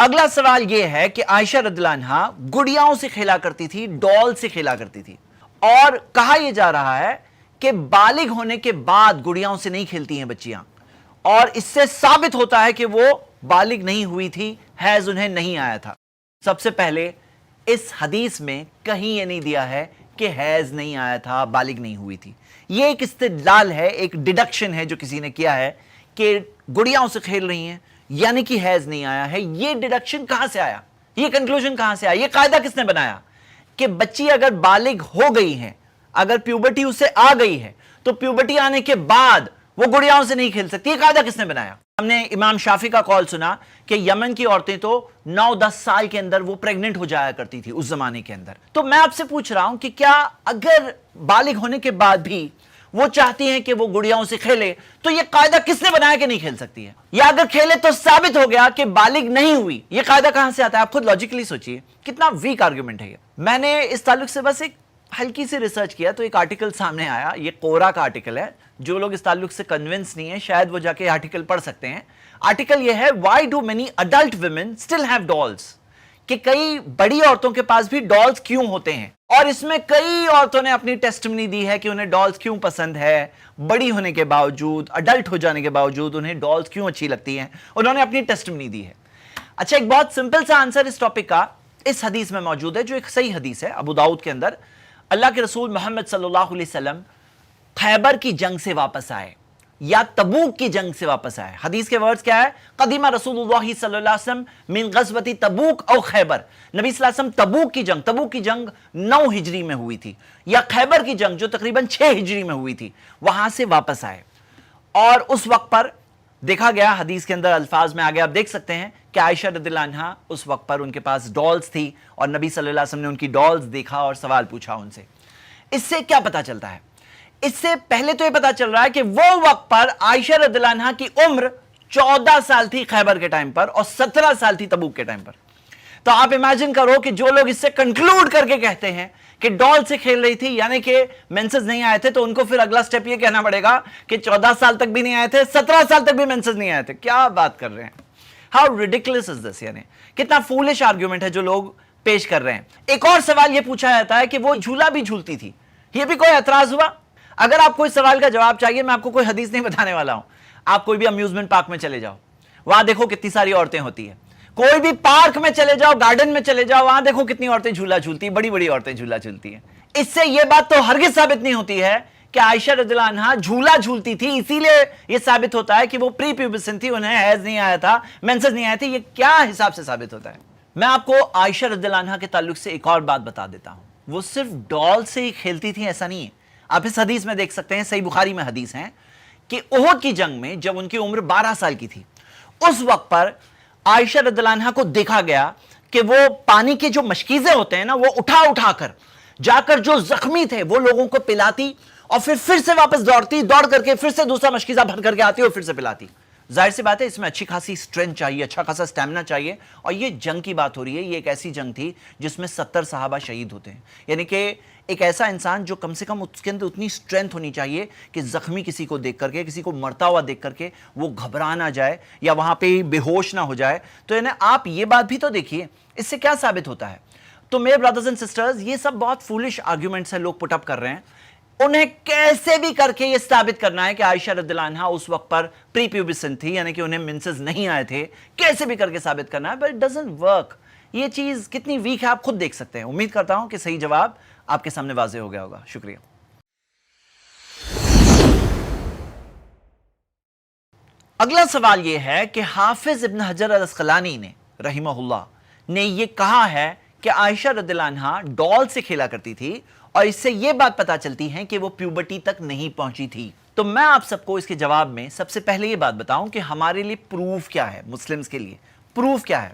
اگلا سوال یہ ہے کہ عائشہ رضی اللہ عنہا گڑیاؤں سے کھیلا کرتی تھی، ڈال سے کھیلا کرتی تھی، اور کہا یہ جا رہا ہے کہ بالغ ہونے کے بعد گڑیاؤں سے نہیں کھیلتی ہیں بچیاں، اور اس سے ثابت ہوتا ہے کہ وہ بالغ نہیں ہوئی تھی، حیض انہیں نہیں آیا تھا۔ سب سے پہلے اس حدیث میں کہیں یہ نہیں دیا ہے کہ حیض نہیں آیا تھا، بالغ نہیں ہوئی تھی۔ یہ ایک استدلال ہے، ایک ڈیڈکشن ہے جو کسی نے کیا ہے کہ گڑیاؤں سے کھیل رہی ہیں یعنی کہ حیض نہیں آیا ہے۔ یہ ڈیڈکشن کہاں سے آیا؟ یہ کنکلوژن کہاں سے آیا؟ یہ قاعدہ کس نے بنایا کہ بچی اگر بالغ ہو گئی ہے، اگر پیوبرٹی اسے آ گئی ہے تو پیوبرٹی آنے کے بعد وہ گڑیاؤں سے نہیں کھیل سکتی؟ یہ قاعدہ کس نے بنایا؟ ہم نے امام شافعی کا قول سنا کہ یمن کی عورتیں تو 9-10 سال کے اندر وہ پریگننٹ ہو جایا کرتی تھی اس زمانے کے اندر۔ تو میں آپ سے پوچھ رہا ہوں کہ کیا اگر بالغ ہونے کے بعد بھی وہ چاہتی ہیں کہ وہ گڑیاؤں سے کھیلے تو یہ قاعدہ کس نے بنایا کہ نہیں کھیل سکتی ہے؟ یا اگر کھیلے تو ثابت ہو گیا کہ بالغ نہیں ہوئی، یہ قاعدہ کہاں سے آتا ہے؟ آپ خود لاجیکلی سوچئے کتنا ویک آرگومنٹ ہے یہ۔ میں نے اس تعلق سے بس ایک ہلکی سی ریسرچ کیا تو ایک آرٹیکل سامنے آیا، یہ قورا کا آرٹیکل ہے۔ جو لوگ اس تعلق سے کنونس نہیں ہیں شاید وہ جا کے آرٹیکل پڑھ سکتے ہیں۔ آرٹیکل یہ ہے Why do many adult women still have dolls؟ کہ کئی بڑی عورتوں کے پاس بھی ڈالز کیوں ہوتے ہیں، اور اس میں کئی عورتوں نے اپنی ٹیسٹمنی دی ہے کہ انہیں ڈالز کیوں پسند ہے، بڑی ہونے کے باوجود، اڈلٹ ہو جانے کے باوجود انہیں ڈالز کیوں اچھی لگتی ہیں، انہوں نے اپنی ٹیسٹمنی دی ہے۔ اچھا، ایک بہت سمپل سا آنسر اس ٹاپک کا اس حدیث میں موجود ہے جو ایک صحیح حدیث ہے ابو داؤد کے اندر۔ اللہ کے رسول محمد صلی اللہ علیہ وسلم خیبر کی جنگ سے واپس آئے یا تبوک کی جنگ سے واپس آئے۔ حدیث کے ورڈز کیا ہے؟ قدیم رسول اللہ صلی اللہ علیہ وسلم من غزوۃ تبوک او خیبر۔ نبی صلی اللہ علیہ وسلم تبوک کی جنگ 9 ہجری میں ہوئی تھی، یا خیبر کی جنگ جو تقریباً 6 ہجری میں ہوئی تھی، وہاں سے واپس آئے۔ اور اس وقت پر دیکھا گیا، حدیث کے اندر الفاظ میں آگے آپ دیکھ سکتے ہیں کہ عائشہ رضی اللہ عنہا اس وقت پر ان کے پاس ڈالز تھی، اور نبی صلی اللہ علیہ وسلم نے ان کی ڈالز دیکھا اور سوال پوچھا ان سے۔ اس سے کیا پتا چلتا ہے؟ اس سے پہلے تو یہ پتا چل رہا ہے کہ وہ وقت پر عائشہ رضی اللہ عنہا کی عمر 14 سال تھی خیبر کے ٹائم پر، اور 17 سال تھی تبوک کے ٹائم پر۔ تو آپ امیجن کرو کہ جو لوگ اس سے کنکلوڈ کر کے کہتے ہیں کہ ڈال سے کھیل رہی تھی یعنی کہ مینسز نہیں آئے تھے، تو ان کو پھر اگلا سٹیپ یہ کہنا پڑے گا کہ 14 سال تک بھی نہیں آئے تھے، 17 سال تک بھی مینسز نہیں آئے تھے۔ کیا بات کر رہے ہیں؟ ہاؤ ریڈیکولس از دس، یعنی کتنا فولش آرگیومنٹ ہے جو لوگ پیش کر رہے ہیں۔ ایک اور سوال یہ پوچھا جاتا ہے کہ وہ جھولا بھی جھولتی تھی، یہ بھی کوئی اعتراض ہوا؟ اگر آپ کو اس سوال کا جواب چاہیے، میں آپ کو کوئی حدیث نہیں بتانے والا ہوں، آپ کوئی بھی امیوزمنٹ پارک میں چلے جاؤ، وہاں دیکھو کتنی ساری عورتیں ہوتی ہیں۔ کوئی بھی پارک میں چلے جاؤ، گارڈن میں چلے جاؤ، وہاں دیکھو کتنی عورتیں جھولا جھولتی ہیں، بڑی بڑی عورتیں جھولا جھولتی ہیں۔ اس سے یہ بات تو ہرگز ثابت نہیں ہوتی ہے کہ عائشہ رضی اللہ عنہا جھولا جھولتی تھی، اسی لیے یہ ثابت ہوتا ہے کہ وہ پری پیوبسن تھی، انہیں حیض نہیں آیا تھا، مینسز نہیں آئے تھے۔ یہ کیا حساب سے ثابت ہوتا ہے؟ میں آپ کو عائشہ رضی اللہ عنہا کے تعلق سے ایک اور بات بتا دیتا ہوں۔ وہ صرف ڈال سے ہی کھیلتی تھی ایسا نہیں ہے۔ آپ اس حدیث میں دیکھ سکتے ہیں، صحیح بخاری میں حدیث ہے کہ احد کی جنگ میں جب ان کی عمر 12 سال کی تھی، اس وقت پر عائشہ رضی اللہ عنہا کو دیکھا گیا کہ وہ پانی کے جو مشکیزیں ہوتے ہیں نا، وہ اٹھا اٹھا کر جا کر جو زخمی تھے وہ لوگوں کو پلاتی، اور پھر سے واپس دوڑ کر کے پھر سے دوسرا مشکیزہ بھر کر کے آتی اور پھر سے پلاتی۔ ظاہر سی بات ہے اس میں اچھی خاصی اسٹرینتھ چاہیے، اچھا خاصا اسٹیمنا چاہیے، اور یہ جنگ کی بات ہو رہی ہے، یہ ایک ایسی جنگ تھی جس میں 70 صحابہ شہید ہوتے ہیں، یعنی کہ ایک ایسا انسان جو کم سے کم اس کے اندر اتنی اسٹرینتھ ہونی چاہیے کہ زخمی کسی کو دیکھ کر کے، کسی کو مرتا ہوا دیکھ کر کے وہ گھبرا نہ جائے یا وہاں پہ بے ہوش نہ ہو جائے۔ تو یعنی آپ یہ بات بھی تو دیکھیے، اس سے کیا ثابت ہوتا ہے؟ تو میرے برادرز اینڈ سسٹرز، یہ سب بہت فولش آرگیومنٹس ہیں لوگ پٹ اپ کر رہے ہیں، انہیں کیسے بھی کر کے یہ ثابت کرنا ہے کہ عائشہ رضی اللہ عنہا اس وقت پر پری پیوبسن تھی، یعنی کہ انہیں منسز نہیں آئے تھے، کیسے بھی کر کے ثابت کرنا ہے، بٹ اٹ ڈزنٹ ورک۔ یہ چیز کتنی ویک ہے آپ خود دیکھ سکتے ہیں۔ امید کرتا ہوں کہ صحیح جواب آپ کے سامنے واضح ہو گیا ہوگا۔ شکریہ۔ اگلا سوال یہ ہے کہ حافظ ابن حجر العسقلانی نے رحمہ اللہ نے یہ کہا ہے کہ عائشہ رضی اللہ عنہا ڈال سے کھیلا کرتی تھی، اور اس سے یہ بات پتا چلتی ہے کہ وہ پیوبرٹی تک نہیں پہنچی تھی۔ تو میں آپ سب کو اس کے جواب میں سب سے پہلے یہ بات بتاؤں کہ ہمارے لیے پروف کیا ہے، مسلمز کے لیے پروف کیا ہے؟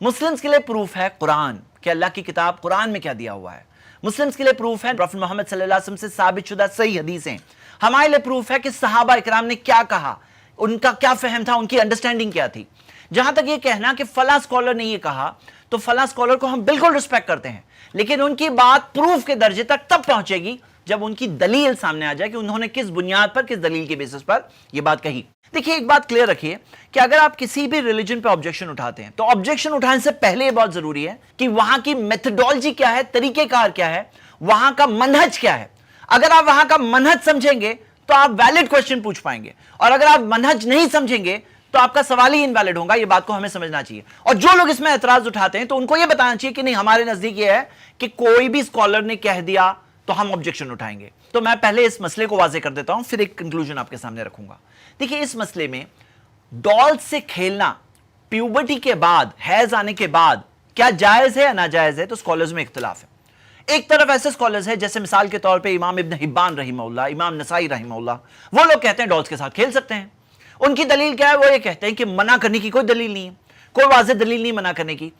مسلمز کے لیے پروف ہے قرآن، کہ اللہ کی کتاب قرآن میں کیا دیا ہوا ہے۔ مسلمز کے لیے پروف ہے پروفٹ محمد صلی اللہ علیہ وسلم سے ثابت شدہ صحیح حدیثیں۔ ہمارے لیے پروف ہے کہ صحابہ اکرام نے کیا کہا، ان کا کیا فہم تھا، ان کی انڈرسٹینڈنگ کیا تھی۔ جہاں تک یہ کہنا کہ فلاں اسکالر نے یہ کہا، تو فلاں اسکالر کو ہم بالکل رسپیکٹ کرتے ہیں، لیکن ان کی بات پروف کے درجے تک تب پہنچے گی جب ان کی دلیل سامنے آ جائے کہ انہوں نے کس بنیاد پر، کس دلیل کے بیسس پر یہ بات کہی. دیکھیے ایک بات کلیئر رکھیے کہ اگر آپ کسی بھی ریلیجن پہ آبجیکشن اٹھاتے ہیں تو آبجیکشن اٹھانے سے پہلے یہ بہت ضروری ہے کہ وہاں کی میتھڈولوجی کیا ہے، طریقہ کار کیا ہے، وہاں کا منہج کیا ہے. اگر آپ وہاں کا منہج سمجھیں گے تو آپ ویلڈ کوسچن پوچھ پائیں گے، اور اگر آپ منہج نہیں سمجھیں گے تو آپ کا سوال ہی انویلڈ ہوگا. یہ بات کو ہمیں سمجھنا چاہیے. اور جو لوگ اس میں اعتراض اٹھاتے ہیں تو ان کو یہ بتانا چاہیے کہ نہیں، ہمارے نزدیک یہ ہے کہ کوئی بھی اسکالر نے کہہ دیا تو ہم آبجیکشن اٹھائیں گے. تو میں پہلے اس مسئلے کو واضح کر دیتا ہوں، پھر ایک کنکلوژن آپ کے سامنے رکھوں گا. دیکھیے اس مسئلے میں ڈال سے کھیلنا پیوبرٹی کے بعد، حیض آنے کے بعد کیا جائز ہے یا ناجائز ہے، تو اسکالرز میں اختلاف ہے. ایک طرف ایسے اسکالرز ہیں جیسے مثال کے طور پہ امام ابن حبان رحمہ اللہ، امام نسائی رحمہ اللہ، وہ لوگ کہتے ہیں ڈالز کے ساتھ کھیل سکتے ہیں. ان کی دلیل کیا ہے؟ وہ یہ کہتے ہیں کہ منع کرنے کی کوئی دلیل نہیں ہے، کوئی واضح دلیل نہیں منع کرنے کی.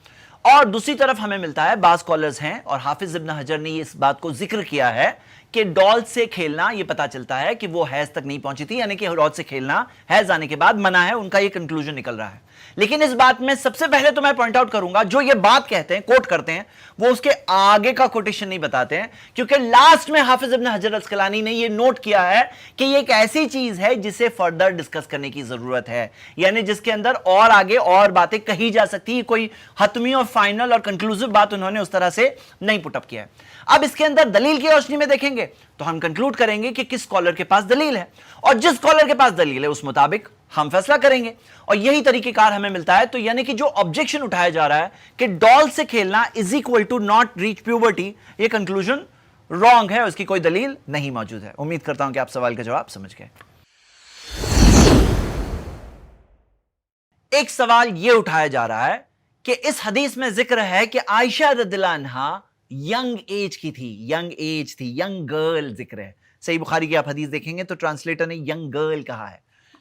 اور دوسری طرف ہمیں ملتا ہے بعض اسکالرز ہیں، اور حافظ ابن حجر نے اس بات کو ذکر کیا ہے کہ ڈال سے کھیلنا، یہ پتا چلتا ہے کہ وہ حیض تک نہیں پہنچی تھی، یعنی کہ ڈال سے کھیلنا حیض آنے کے بعد منع ہے. ان کا یہ کنکلوژن نکل رہا ہے. لیکن اس بات میں سب سے پہلے تو میں پوائنٹ آؤٹ کروں گا، جو یہ بات کہتے ہیں، کوٹ کرتے ہیں، وہ اس کے آگے کا کوٹیشن نہیں بتاتے ہیں، کیونکہ لاسٹ میں حافظ ابن حجر الاسقلانی نے یہ نوٹ کیا ہے کہ یہ ایک ایسی چیز ہے جسے فردر ڈسکس کرنے کی ضرورت ہے، یعنی جس کے اندر اور آگے اور باتیں کہی جا سکتی ہیں. کوئی حتمی اور فائنل اور کنکلوزیو بات انہوں نے اس طرح سے نہیں پٹ اپ کیا ہے. اب اس کے اندر دلیل کی روشنی میں دیکھیں گے تو ہم کنکلوڈ کریں گے کہ کس اسکالر کے پاس دلیل ہے، اور جس اسکالر کے پاس دلیل ہے اس مطابق ہم فیصلہ کریں گے. اور یہی طریقہ کار ہمیں ملتا ہے. تو یعنی کہ جو آبجیکشن اٹھایا جا رہا ہے کہ ڈال سے کھیلنا is equal to not reach puberty, یہ کنکلوژن رانگ ہے، اس کی کوئی دلیل نہیں موجود ہے. امید کرتا ہوں کہ آپ سوال کا جواب سمجھ گئے. ایک سوال یہ اٹھایا جا رہا ہے کہ اس حدیث میں ذکر ہے کہ عائشہ رضی اللہ عنہا ینگ ایج کی تھی، ینگ گرل ذکر ہے. صحیح بخاری کی آپ حدیث دیکھیں گے تو ٹرانسلیٹر نے ینگ گرل کہا ہے.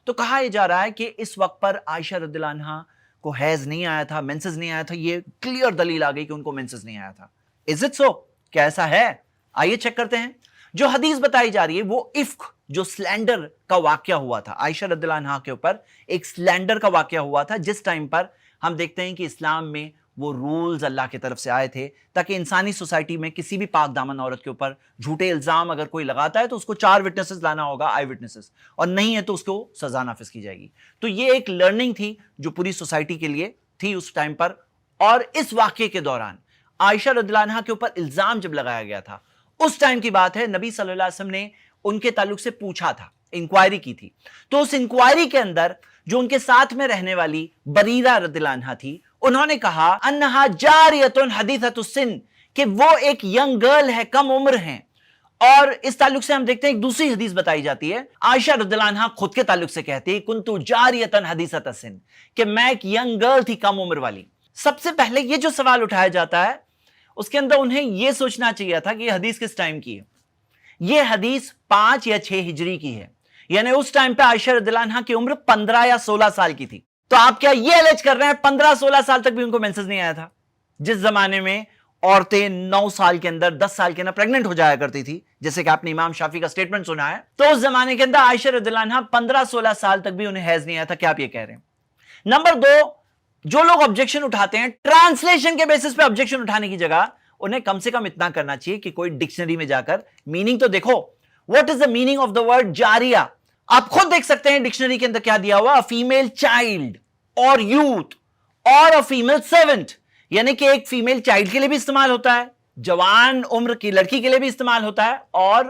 تو کہا یہ جا رہا ہے کہ اس وقت پر عائشہ رضی اللہ عنہا کو حیض نہیں آیا تھا، مینسز نہیں آیا تھا. یہ کلیئر دلیل آ گئی کہ ان کو مینسز نہیں آیا تھا. Is it so? کیا ایسا ہے؟ آئیے چیک کرتے ہیں. جو حدیث بتائی جا رہی ہے وہ افک، جو سلینڈر کا واقعہ ہوا تھا عائشہ رضی اللہ عنہا کے اوپر، ایک سلینڈر کا واقعہ ہوا تھا، جس ٹائم پر ہم دیکھتے ہیں کہ اسلام میں وہ رولز اللہ کی طرف سے آئے تھے تاکہ انسانی سوسائٹی میں کسی بھی پاک دامن عورت کے اوپر جھوٹے الزام اگر کوئی لگاتا ہے تو اس کو 4 وٹنسز لانا ہوگا، آئی وٹنسز، اور نہیں ہے تو اس کو سزا نافذ کی جائے گی. تو یہ ایک لرننگ تھی جو پوری سوسائٹی کے لیے تھی اس ٹائم پر. اور اس واقعے کے دوران عائشہ رضی اللہ عنہا کے اوپر الزام جب لگایا گیا تھا، اس ٹائم کی بات ہے، نبی صلی اللہ علیہ وسلم نے ان کے تعلق سے پوچھا تھا، انکوائری کی تھی. تو اس انکوائری کے اندر جو ان کے ساتھ میں رہنے والی بریرہ رضی اللہ عنہا تھی، انہوں نے کہا انہا جاریۃ حدیثۃ السن، کہ وہ ایک ینگ گرل ہے، کم عمر ہیں. اور اس تعلق سے ہم دیکھتے ہیں ایک دوسری حدیث بتائی جاتی ہے، عائشہ رضی اللہ عنہا خود کے تعلق سے کہتی ہے کنتو جاریۃ حدیثۃ السن، کہ میں ایک ینگ گرل تھی، کم عمر والی. سب سے پہلے یہ جو سوال اٹھایا جاتا ہے اس کے اندر انہیں یہ سوچنا چاہیے تھا کہ یہ حدیث کس ٹائم کی ہے. یہ حدیث 5 یا 6 ہجری کی ہے، یعنی اس ٹائم پہ عائشہ رضی اللہ عنہا کی عمر 15 یا 16 سال کی تھی. تو آپ کیا یہ الج کر رہے ہیں 15-16 سال تک بھی ان کو مینسز نہیں آیا تھا؟ جس زمانے میں عورتیں 9 سال کے اندر، 10 سال کے اندر پریگننٹ ہو جایا کرتی تھی، جیسے کہ آپ نے امام شافعی کا سٹیٹمنٹ سنا ہے، تو اس زمانے کے اندر عائشہ رضی اللہ عنہا 15-16 سال تک بھی انہیں حیض نہیں آیا تھا. کیا آپ یہ کہہ رہے ہیں؟ نمبر 2، جو لوگ آبجیکشن اٹھاتے ہیں ٹرانسلیشن کے بیسس پہ آبجیکشن اٹھانے کی جگہ انہیں کم سے کم اتنا کرنا چاہیے کہ کوئی ڈکشنری میں جا کر میننگ تو دیکھو. What is the meaning of the word جاریہ؟ آپ خود دیکھ سکتے ہیں ڈکشنری کے اندر کیا دیا ہوا، فیمیل چائلڈ اور یوتھ اور فیمیل سرونٹ، یعنی کہ ایک فیمیل چائلڈ کے لیے بھی استعمال ہوتا ہے، جوان عمر کی لڑکی کے لیے بھی استعمال ہوتا ہے، اور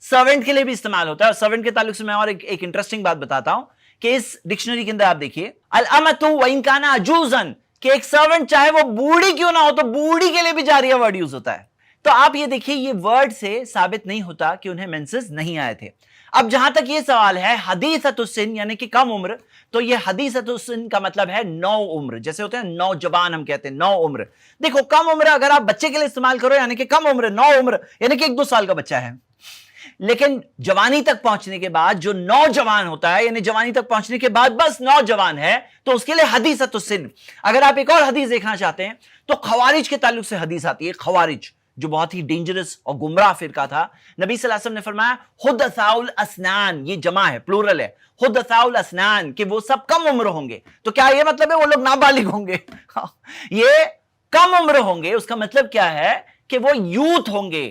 سرونٹ کے لیے بھی استعمال ہوتا ہے. اور سرونٹ کے تعلق سے میں اور ایک انٹرسٹنگ بات بتاتا ہوں کہ اس ڈکشنری کے اندر آپ دیکھیے الامۃ وان کان عجوزا، کہ ایک سرونٹ چاہے وہ بوڑھی کیوں نہ ہو تو بوڑھی کے لیے بھی جاریہ ورڈ یوز ہوتا ہے. تو آپ یہ دیکھیے یہ ورڈ سے ثابت نہیں ہوتا کہ انہیں مینسز نہیں آئے تھے. اب جہاں تک یہ سوال ہے حدیثۃ السن یعنی کہ کم عمر، تو یہ حدیثۃ السن کا مطلب ہے نو عمر، جیسے ہوتے ہیں نوجوان ہم کہتے ہیں، نو عمر. دیکھو کم عمر اگر آپ بچے کے لیے استعمال کرو یعنی کہ کم عمر، نو عمر یعنی کہ 1-2 سال کا بچہ ہے. لیکن جوانی تک پہنچنے کے بعد جو نوجوان ہوتا ہے، یعنی جوانی تک پہنچنے کے بعد بس نوجوان ہے، تو اس کے لیے حدیثۃ السن. اگر آپ ایک اور حدیث دیکھنا چاہتے ہیں تو خوارج کے تعلق سے حدیث آتی ہے. خوارج جو بہت ہی ڈینجرس اور گمراہ فرقہ تھا، نبی صلی اللہ علیہ وسلم نے فرمایا حدثاء الاسنان، یہ جمع ہے، پلورل ہے، حدثاء الاسنان، کہ وہ سب کم عمر ہوں گے. تو کیا یہ مطلب ہے وہ لوگ نابالغ ہوں گے؟ یہ کم عمر ہوں گے، اس کا مطلب کیا ہے کہ وہ یوتھ ہوں گے،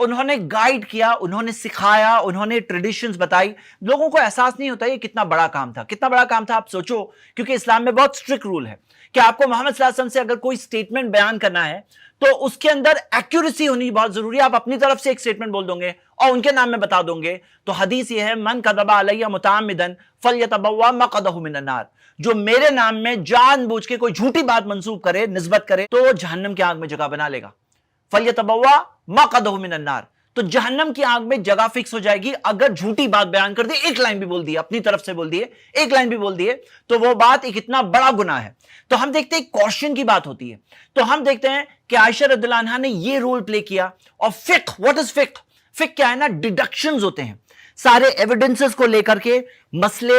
انہوں نے گائیڈ کیا, انہوں نے سکھایا, انہوں نے ٹریڈیشنز بتائی. لوگوں کو احساس نہیں ہوتا یہ کتنا بڑا کام تھا. کتنا بڑا کام تھا آپ سوچو, کیونکہ اسلام میں بہت اسٹرکٹ رول ہے کہ آپ کو محمد صلی اللہ علیہ وسلم سے اگر کوئی سٹیٹمنٹ بیان کرنا ہے تو اس کے اندر ایکیوریسی ہونی بہت ضروری ہے. آپ اپنی طرف سے ایک سٹیٹمنٹ بول دوں گے اور ان کے نام میں بتا دوں گے. تو حدیث یہ ہے, من کذب علی متعمدا فلیتبوأ مقعدہ من النار, جو میرے نام میں جان بوجھ کے کوئی جھوٹی بات منسوب کرے, نسبت کرے, تو جہنم کی آگ میں جگہ بنا لے گا. فلیتبوأ مقعدہ من النار, تو جہنم کی آگ میں جگہ فکس ہو جائے گی اگر جھوٹی بات بیان کر دی, ایک لائن بھی بول دی, اپنی طرف سے بول دیے, ایک لائن بھی بول دیے, تو وہ بات ایک اتنا بڑا گناہ ہے. تو ہم دیکھتے ہیں کوشن کی بات ہوتی ہے, تو ہم دیکھتے ہیں کہ عائشہ رضی اللہ عنہا نے یہ رول پلے کیا. اور فقہ, واٹ از فقہ؟ فقہ کیا ہے نا, ڈیڈکشنز ہوتے ہیں, سارے ایویڈنسز کو لے کر کے مسئلے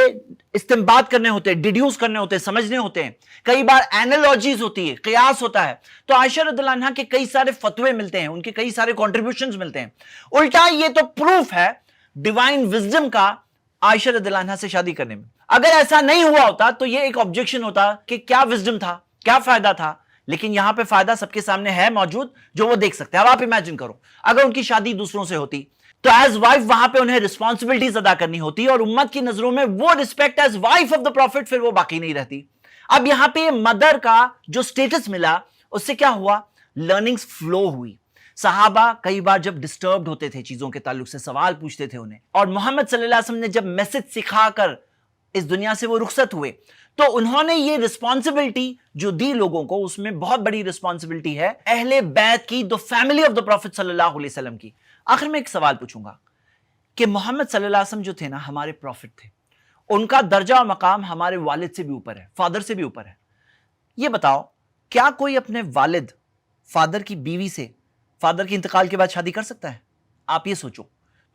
استنباط کرنے ہوتے ہیں, ڈیڈیوس کرنے ہوتے ہیں, سمجھنے ہوتے ہیں. کئی بار اینالوجیز ہوتی ہے, قیاس ہوتا ہے. تو عائشہ رضی اللہ عنہا کے کئی سارے فتوے ملتے ہیں, ان کے کئی سارے کنٹریبیوشنز ملتے ہیں. الٹا یہ تو پروف ہے ڈیوائن وزڈم کا عائشہ رضی اللہ عنہا سے شادی کرنے میں. اگر ایسا نہیں ہوا ہوتا تو یہ ایک آبجیکشن ہوتا کہ کیا وزڈم تھا, کیا فائدہ تھا. لیکن یہاں پہ فائدہ سب کے سامنے ہے موجود, جو وہ دیکھ سکتے ہیں. اب آپ امیجن کرو اگر ان کی شادی دوسروں سے ہوتی تو ایز وائف وہاں پہ انہیں رسپانسبلٹیز ادا کرنی ہوتی, اور امت کی نظروں میں وہ respect as wife of the prophet پھر وہ باقی نہیں رہتی. اب یہاں پہ مدر کا جو سٹیٹس ملا, اس سے کیا ہوا, لرننگز فلو ہوئی. صحابہ کئی بار جب ڈسٹربڈ ہوتے تھے چیزوں کے تعلق سے, سوال پوچھتے تھے انہیں, اور محمد صلی اللہ علیہ وسلم نے جب میسج سکھا کر اس دنیا سے وہ رخصت ہوئے, تو انہوں نے یہ رسپانسبلٹی جو دی لوگوں کو, اس میں بہت بڑی رسپانسبلٹی ہے اہل بیت کی, دو فیملی آف دا پروفٹ صلی اللہ علیہ وسلم کی. آخر میں ایک سوال پوچھوں گا کہ محمد صلی اللہ علیہ وسلم جو تھے نا, ہمارے پروفٹ تھے, ان کا درجہ و مقام ہمارے والد سے بھی اوپر ہے, فادر سے بھی اوپر ہے. یہ بتاؤ کیا کوئی اپنے والد, فادر کی بیوی سے فادر کے انتقال کے بعد شادی کر سکتا ہے؟ آپ یہ سوچو.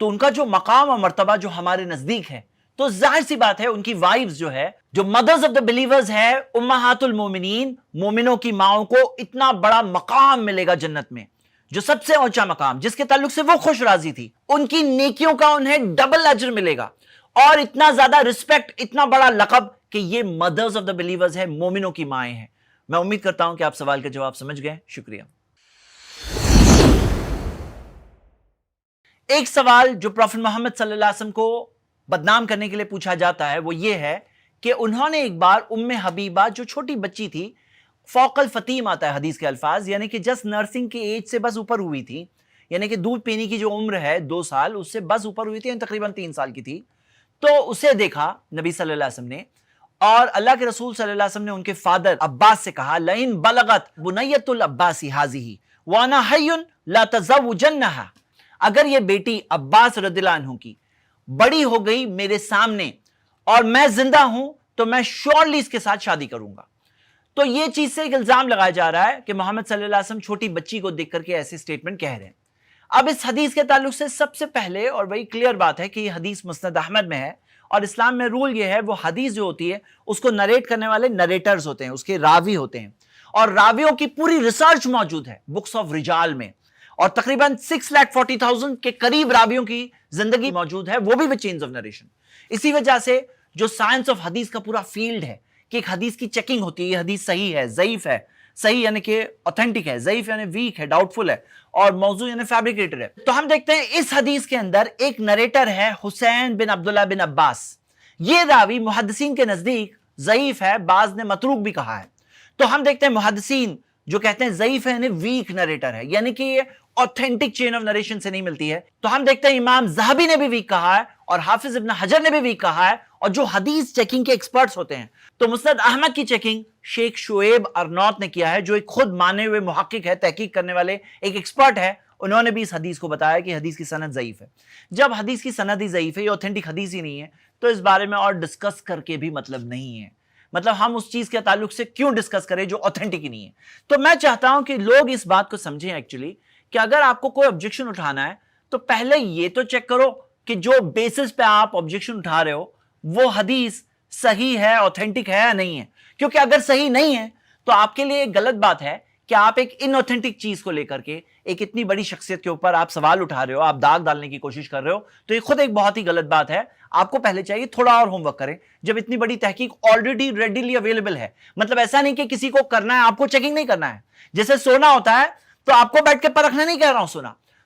تو ان کا جو مقام اور مرتبہ جو ہمارے نزدیک ہے, تو ظاہر سی بات ہے ان کی وائفز جو ہے, جو مدرز آف دا بلیورز ہے, امہات المومنین, مومنوں کی ماؤں کو اتنا بڑا مقام ملے گا جنت میں, جو سب سے اونچا مقام, جس کے تعلق سے وہ خوش راضی تھی. ان کی نیکیوں کا انہیں ڈبل اجر ملے گا, اور اتنا زیادہ رسپیکٹ, اتنا بڑا لقب کہ یہ مدرز آف دا بلیورز ہے, مومنوں کی مائیں ہیں. میں امید کرتا ہوں کہ آپ سوال کا جواب سمجھ گئے. شکریہ. ایک سوال جو پروفٹ محمد صلی اللہ علیہ وسلم کو بدنام کرنے کے لیے پوچھا جاتا ہے, وہ یہ ہے کہ انہوں نے ایک بار ام حبیبہ, جو چھوٹی بچی تھی, فوق الفتیم آتا ہے حدیث کے الفاظ, یعنی کہ جسٹ نرسنگ کی ایج سے بس اوپر ہوئی تھی, یعنی کہ دودھ پینے کی جو عمر ہے 2 سال, اس سے بس اوپر ہوئی تھی, یعنی تقریباً 3 سال کی تھی. تو اسے دیکھا نبی صلی اللہ علیہ وسلم نے, اور اللہ کے رسول صلی اللہ علیہ وسلم نے ان کے فادر عباس سے کہا, لئن بلغت بنیت العباس ھذہ وانا حی لا تزوجنھا, اگر یہ بیٹی عباس رضی اللہ عنہ کی بڑی ہو گئی میرے سامنے اور میں زندہ ہوں, تو میں شیورلی اس کے ساتھ شادی کروں گا. تو یہ چیز سے ایک الزام لگایا جا رہا ہے کہ محمد صلی اللہ علیہ وسلم چھوٹی بچی کو دیکھ کر کے ایسے سٹیٹمنٹ کہہ رہے ہیں. اب اس حدیث کے تعلق سے سب سے پہلے اور بڑی کلیئر بات ہے کہ یہ حدیث مسند احمد میں ہے, اور اسلام میں رول یہ ہے, وہ حدیث جو ہوتی ہے اس کو نریٹ کرنے والے نریٹرز ہوتے ہیں, اس کے راوی ہوتے ہیں, اور راویوں کی پوری ریسرچ موجود ہے بکس آف رجال میں, اور تقریباً 6,40,000 کے قریب راویوں کی زندگی موجود ہے, وہ بھی with chains of narration. اسی وجہ سے جو سائنس آف حدیث کا پورا فیلڈ ہے کہ ایک حدیث کی چیکنگ ہوتی ہے, یہ حدیث صحیح ہے, ضعیف ہے, صحیح یعنی کہ اوتھینٹک ہے, ضعیف یعنی ویک ہے, ڈاؤٹ فل ہے, اور موضوع یعنی فیبریکیٹڈ ہے. تو ہم دیکھتے ہیں اس حدیث کے اندر ایک نریٹر ہے حسین بن عبداللہ بن عباس. یہ راوی محدثین کے نزدیک ضعیف ہے, بعض نے متروک بھی کہا ہے. تو ہم دیکھتے ہیں محدثین جو کہتے ہیں ضعیف ہے یعنی ویک نریٹر ہے, یعنی کہ یہ اوتھینٹک چین آف نریشن سے نہیں ملتی ہے. تو ہم دیکھتے ہیں امام ذہبی نے بھی ویک کہا ہے, اور حافظ ابن حجر نے بھی ویک کہا ہے, اور جو حدیث چیکنگ کے ایکسپرٹس ہوتے ہیں, تو مسند احمد کی چیکنگ شیخ شعیب ارناؤت نے کیا ہے, جو ایک خود مانے ہوئے محقق ہے, تحقیق کرنے والے ایک ایکسپرٹ ہے. انہوں نے بھی اس حدیث کو بتایا کہ حدیث کی سند ضعیف ہے. جب حدیث کی سند ہی ضعیف ہے, یہ اوتھینٹک حدیث ہی نہیں ہے, تو اس بارے میں اور ڈسکس کر کے بھی مطلب نہیں ہے. مطلب ہم اس چیز کے تعلق سے کیوں ڈسکس کریں جو اوتھینٹک ہی نہیں ہے. تو میں چاہتا ہوں کہ لوگ اس بات کو سمجھیں ایکچولی کہ اگر آپ کو کوئی آبجیکشن اٹھانا ہے تو پہلے یہ تو چیک کرو کہ جو بیسس پہ آپ آبجیکشن اٹھا رہے ہو وہ حدیث صحیح ہے, اوتھینٹک ہے یا نہیں ہے. کیونکہ اگر صحیح نہیں ہے تو آپ کے لیے ایک غلط بات ہے کہ آپ ایک ان اوتھینٹک چیز کو لے کر کے ایک اتنی بڑی شخصیت کے اوپر آپ سوال اٹھا رہے ہو, آپ داغ ڈالنے کی کوشش کر رہے ہو, تو یہ خود ایک بہت ہی غلط بات ہے. آپ کو پہلے چاہیے تھوڑا اور ہوم ورک کریں, جب اتنی بڑی تحقیق آلریڈی ریڈیلی اویلیبل ہے. مطلب ایسا نہیں کہ کسی کو کرنا ہے, آپ کو چیکنگ نہیں کرنا ہے. جیسے سونا ہوتا ہے تو آپ کو بیٹھ کے پرکھنا نہیں کہہ رہا ہوں,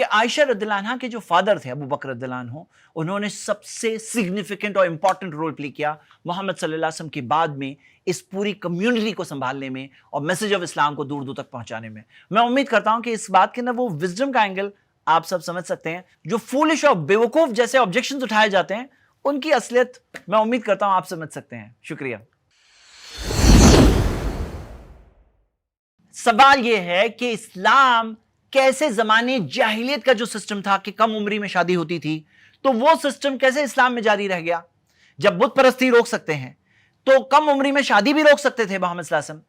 کہ عائشہ رضی اللہ عنہا کے جو فادر تھے ابو بکر رضی اللہ عنہ، انہوں نے سب سے سگنیفیکنٹ اور امپورٹنٹ رول پلے کیا محمد صلی اللہ علیہ وسلم کے بعد میں اس پوری کمیونٹی کو سنبھالنے میں اور میسج آف اسلام کو دور دور تک پہنچانے میں۔ میں امید کرتا ہوں کہ اس بات کے اندر وہ وزڈم کا اینگل آپ سب سمجھ سکتے ہیں، جو فولش اور بیوقوف جیسے آبجیکشنز اٹھائے جاتے ہیں ان کی اصلیت میں امید کرتا ہوں آپ سمجھ سکتے ہیں۔ شکریہ۔ سوال یہ ہے کہ اسلام کیسے زمانے جاہلیت کا جو سسٹم تھا کہ کم عمری میں شادی ہوتی تھی، تو وہ سسٹم کیسے اسلام میں جاری رہ گیا؟ جب بت پرستی روک سکتے ہیں تو کم عمری میں شادی بھی روک سکتے تھے محمد صلی اللہ علیہ وسلم۔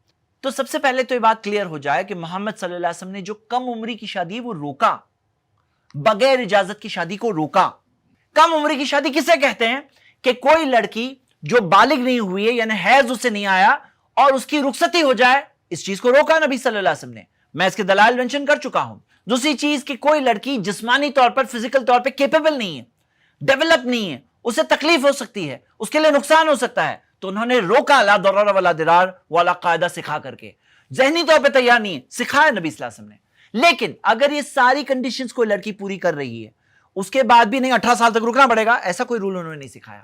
تو سب سے پہلے تو یہ بات کلیئر ہو جائے کہ محمد صلی اللہ علیہ وسلم نے جو کم عمری کی شادی وہ روکا، بغیر اجازت کی شادی کو روکا۔ کم عمری کی شادی کسے کہتے ہیں؟ کہ کوئی لڑکی جو بالغ نہیں ہوئی ہے، یعنی حیض اسے نہیں آیا اور اس کی رخصتی ہو جائے، اس چیز کو روکا نبی صلی اللہ علیہ وسلم نے۔ میں اس کے دلائل مینشن کر چکا ہوں۔ دوسری چیز کہ کوئی لڑکی جسمانی طور پر، فزیکل طور پہ کیپیبل نہیں ہے، ڈیولپ نہیں ہے، اسے تکلیف ہو سکتی ہے، اس کے لیے نقصان ہو سکتا ہے، تو انہوں نے روکا لا ضرر ولا ضرار والا قاعدہ سکھا کر کے۔ ذہنی طور پہ تیار نہیں ہے، سکھایا نبی صلی اللہ علیہ وسلم نے۔ لیکن اگر یہ ساری کنڈیشنز کوئی لڑکی پوری کر رہی ہے، اس کے بعد بھی نہیں 18 سال تک رکنا پڑے گا، ایسا کوئی رول انہوں نے نہیں سکھایا۔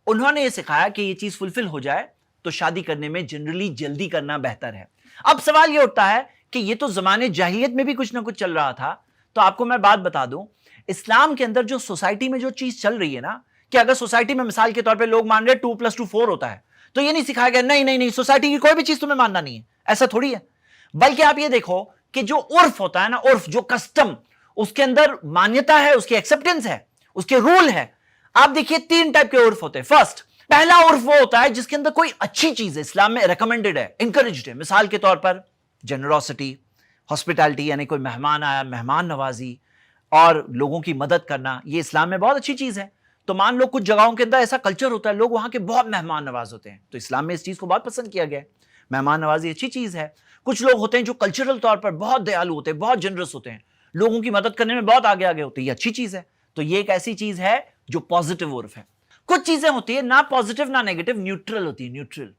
انہوں نے یہ سکھایا کہ یہ چیز فلفل ہو جائے تو شادی کرنے میں جنرلی جلدی کرنا بہتر ہے۔ اب سوال یہ اٹھتا ہے کہ یہ تو زمانے جاہلیت میں بھی کچھ نہ کچھ چل رہا تھا، تو آپ کو میں بات بتا دوں، اسلام کے اندر جو سوسائٹی میں جو چیز چل رہی ہے نا، کہ اگر سوسائٹی میں مثال کے طور پہ لوگ مان رہے 2+2 4 ہوتا ہے، تو یہ نہیں سکھایا گیا نہیں سوسائٹی کی کوئی بھی چیز تمہیں ماننا نہیں ہے، ایسا تھوڑی ہے۔ بلکہ آپ یہ دیکھو کہ جو عرف ہوتا ہے نا، عرف جو کسٹم، اس کے اندر مانیتا ہے، اس کی ایکسپٹنس ہے، اس کے رول ہے۔ آپ دیکھیے 3 ٹائپ کے عرف ہوتے ہیں۔ فرسٹ، پہلا عرف وہ ہوتا ہے جس کے اندر کوئی اچھی چیز ہے، اسلام میں ریکمینڈڈ ہے، انکریجڈ ہے۔ مثال کے طور پر جنروسٹی، ہاسپٹالٹی، یعنی کوئی مہمان آیا، مہمان نوازی اور لوگوں کی مدد کرنا، یہ اسلام میں بہت اچھی چیز ہے۔ تو مان لو کچھ جگہوں کے اندر ایسا کلچر ہوتا ہے، لوگ وہاں کے بہت مہمان نواز ہوتے ہیں، تو اسلام میں اس چیز کو بہت پسند کیا گیا ہے۔ مہمان نوازی اچھی چیز ہے۔ کچھ لوگ ہوتے ہیں جو کلچرل طور پر بہت دیالو ہوتے ہیں، بہت جنرس ہوتے ہیں، لوگوں کی مدد کرنے میں بہت آگے ہوتے ہیں، یہ اچھی چیز ہے۔ تو یہ ایک ایسی چیز ہے جو پازیٹیو عرف ہے۔ کچھ چیزیں ہوتی ہیں نہ پازیٹیو نہ نیگیٹو، نیوٹرل ہوتی ہے، نیوٹرل۔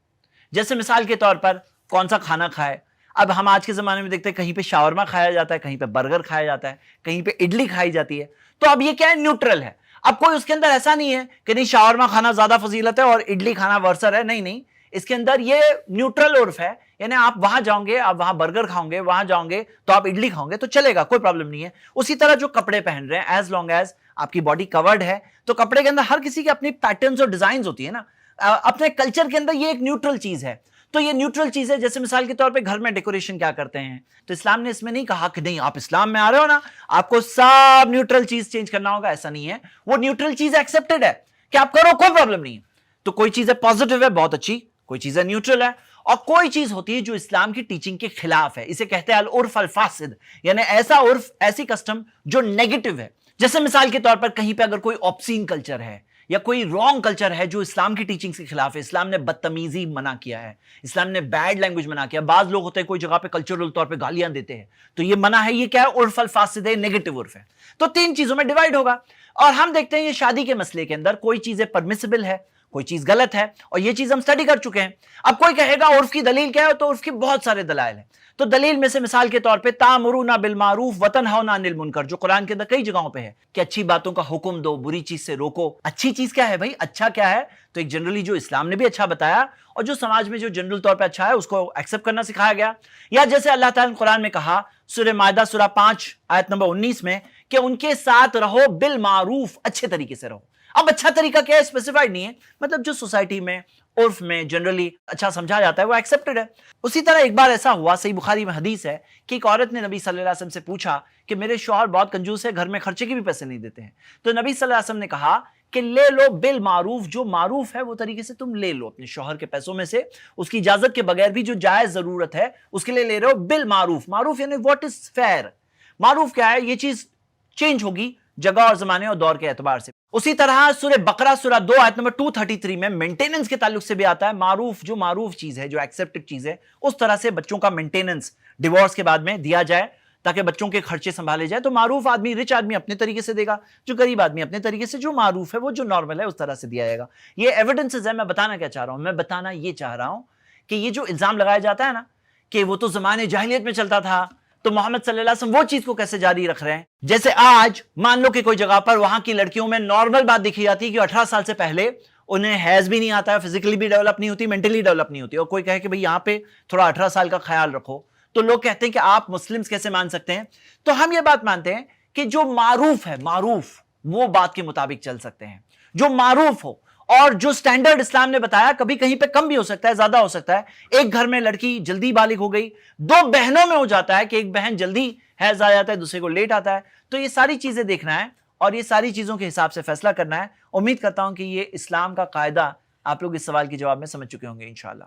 جیسے مثال کے طور پر کون سا کھانا کھائے۔ اب ہم آج کے زمانے میں دیکھتے ہیں کہیں پہ شاورما کھایا جاتا ہے، کہیں پہ برگر کھایا جاتا ہے، کہیں پہ اڈلی کھائی جاتی ہے، تو اب یہ کیا ہے؟ نیوٹرل ہے۔ اب کوئی اس کے اندر ایسا نہیں ہے کہ نہیں شاورما کھانا زیادہ فضیلت ہے اور اڈلی کھانا ورثر ہے، نہیں، اس کے اندر یہ نیوٹرل عرف ہے، یعنی آپ وہاں جاؤں گے، آپ وہاں برگر کھاؤں گے، وہاں جاؤں گے تو آپ اڈلی کھاؤں گے تو چلے گا، کوئی پرابلم نہیں ہے۔ اسی طرح جو کپڑے پہن رہے ہیں، ایز لانگ ایز آپ کی باڈی کورڈ ہے، تو کپڑے کے اندر ہر کسی کے اپنی پیٹرنز اور ڈیزائنز ہوتی ہے نا، اپنے کلچر کے اندر یہ ایک نیوٹرل چیز ہے۔ تو یہ نیوٹرل چیز ہے۔ جیسے مثال کے طور پہ گھر میں ڈیکوریشن کیا کرتے ہیں، تو اسلام نے اس میں نہیں کہا کہ نہیں آپ اسلام میں آ رہے ہو نا آپ کو سب نیوٹرل چیز چینج کرنا ہوگا، ایسا نہیں ہے۔ وہ نیوٹرل چیز ایکسپٹڈ ہے کہ آپ کرو، کوئی پرابلم نہیں ہے۔ تو کوئی چیز ہے پازیٹیو ہے، بہت اچھی، کوئی چیز ہے نیوٹرل ہے، اور کوئی چیز ہوتی ہے جو اسلام کی ٹیچنگ کے خلاف ہے، اسے کہتے ہیں العرف الفاسد، یعنی ایسا عرف، ایسی کسٹم جو نیگیٹو ہے۔ جیسے مثال کے طور پر کہیں پہ اگر کوئی آبسین کلچر ہے یا کوئی رانگ کلچر ہے جو اسلام کی ٹیچنگ کے خلاف ہے، اسلام نے بدتمیزی منع کیا ہے، اسلام نے بیڈ لینگویج منع کیا۔ بعض لوگ ہوتے ہیں کوئی جگہ پہ کلچرل طور پہ گالیاں دیتے ہیں، تو یہ منع ہے، یہ کیا ہے؟ عرف الفاسد ہے، نیگیٹو عرف ہے۔ تو 3 چیزوں میں ڈیوائڈ ہوگا، اور ہم دیکھتے ہیں یہ شادی کے مسئلے کے اندر کوئی چیزیں پرمیسیبل ہے، کوئی چیز غلط ہے، اور یہ چیز ہم سٹڈی کر چکے ہیں۔ اب کوئی کہے گا عرف کی دلیل کیا ہے، تو عرف کی بہت سارے دلائل ہیں۔ تو دلیل میں سے مثال کے طور پہ تامرون بالمعروف وتنہون عن المنکر، جو قرآن کے اندر کئی جگہوں پہ ہے کہ اچھی باتوں کا حکم دو، بری چیز سے روکو۔ اچھی چیز کیا ہے بھائی؟ اچھا کیا ہے؟ تو ایک جنرلی جو اسلام نے بھی اچھا بتایا اور جو سماج میں جو جنرل طور پہ اچھا ہے اس کو ایکسپٹ کرنا سکھایا گیا۔ یا جیسے اللہ تعالیٰ نے قرآن میں کہا سورہ مائدہ سورہ 5 آیت نمبر 19 میں کہ ان کے ساتھ رہو بالمعروف، اچھے طریقے سے رہو۔ اب اچھا طریقہ کیا ہے اسپیسیفائڈ نہیں ہے، مطلب جو سوسائٹی میں عرف میں جنرلی اچھا سمجھا جاتا ہے وہ ایکسپٹڈ ہے۔ اسی طرح ایک بار ایسا ہوا، صحیح بخاری میں حدیث ہے کہ ایک عورت نے نبی صلی اللہ علیہ وسلم سے پوچھا کہ میرے شوہر بہت کنجوس ہے، گھر میں خرچے کے بھی پیسے نہیں دیتے ہیں، تو نبی صلی اللہ علیہ وسلم نے کہا کہ لے لو بالمعروف، جو معروف ہے وہ طریقے سے تم لے لو اپنے شوہر کے پیسوں میں سے، اس کی اجازت کے بغیر بھی جو جائز ضرورت ہے اس کے لیے لے رہے ہو بالمعروف۔ معروف یعنی واٹ از فیئر۔ معروف کیا ہے؟ یہ چیز چینج ہوگی جگہ اور زمانے اور دور کے اعتبار سے۔ اسی طرح سورہ بقرہ سورہ 2 آیت نمبر 233 میں مینٹیننس کے تعلق سے بھی آتا ہے، معروف جو معروف چیز ہے، جو ایکسپٹڈ چیز ہے، اس طرح سے بچوں کا مینٹیننس ڈیورس کے بعد میں دیا جائے تاکہ بچوں کے خرچے سنبھالے جائے۔ تو معروف آدمی، رچ آدمی اپنے طریقے سے دے گا، جو غریب آدمی اپنے طریقے سے، جو معروف ہے وہ جو نارمل ہے اس طرح سے دیا جائے گا۔ یہ ایویڈنسز ہے۔ میں بتانا کیا چاہ رہا ہوں؟ میں بتانا یہ چاہ رہا ہوں کہ یہ جو الزام لگایا جاتا ہے نا کہ وہ تو زمانے جاہلیت میں چلتا تھا، تو محمد صلی اللہ علیہ وسلم وہ چیز کو کیسے جاری رکھ رہے ہیں؟ جیسے آج مان لو کہ کوئی جگہ پر وہاں کی لڑکیوں میں نارمل بات دیکھی جاتی ہے کہ 18 سال سے پہلے انہیں حیض بھی نہیں آتا ہے، فزیکلی بھی ڈیولپ نہیں ہوتی، مینٹلی ڈیولپ نہیں ہوتی، اور کوئی کہے کہ بھئی یہاں پہ تھوڑا 18 سال کا خیال رکھو، تو لوگ کہتے ہیں کہ آپ مسلمز کیسے مان سکتے ہیں؟ تو ہم یہ بات مانتے ہیں کہ جو معروف ہے، معروف وہ بات کے مطابق چل سکتے ہیں، جو معروف ہو، اور جو سٹینڈرڈ اسلام نے بتایا کبھی کہیں پہ کم بھی ہو سکتا ہے، زیادہ ہو سکتا ہے۔ ایک گھر میں لڑکی جلدی بالغ ہو گئی، 2 بہنوں میں ہو جاتا ہے کہ ایک بہن جلدی حیض آ جاتا ہے، دوسرے کو لیٹ آتا ہے، تو یہ ساری چیزیں دیکھنا ہے اور یہ ساری چیزوں کے حساب سے فیصلہ کرنا ہے۔ امید کرتا ہوں کہ یہ اسلام کا قاعدہ آپ لوگ اس سوال کے جواب میں سمجھ چکے ہوں گے انشاءاللہ۔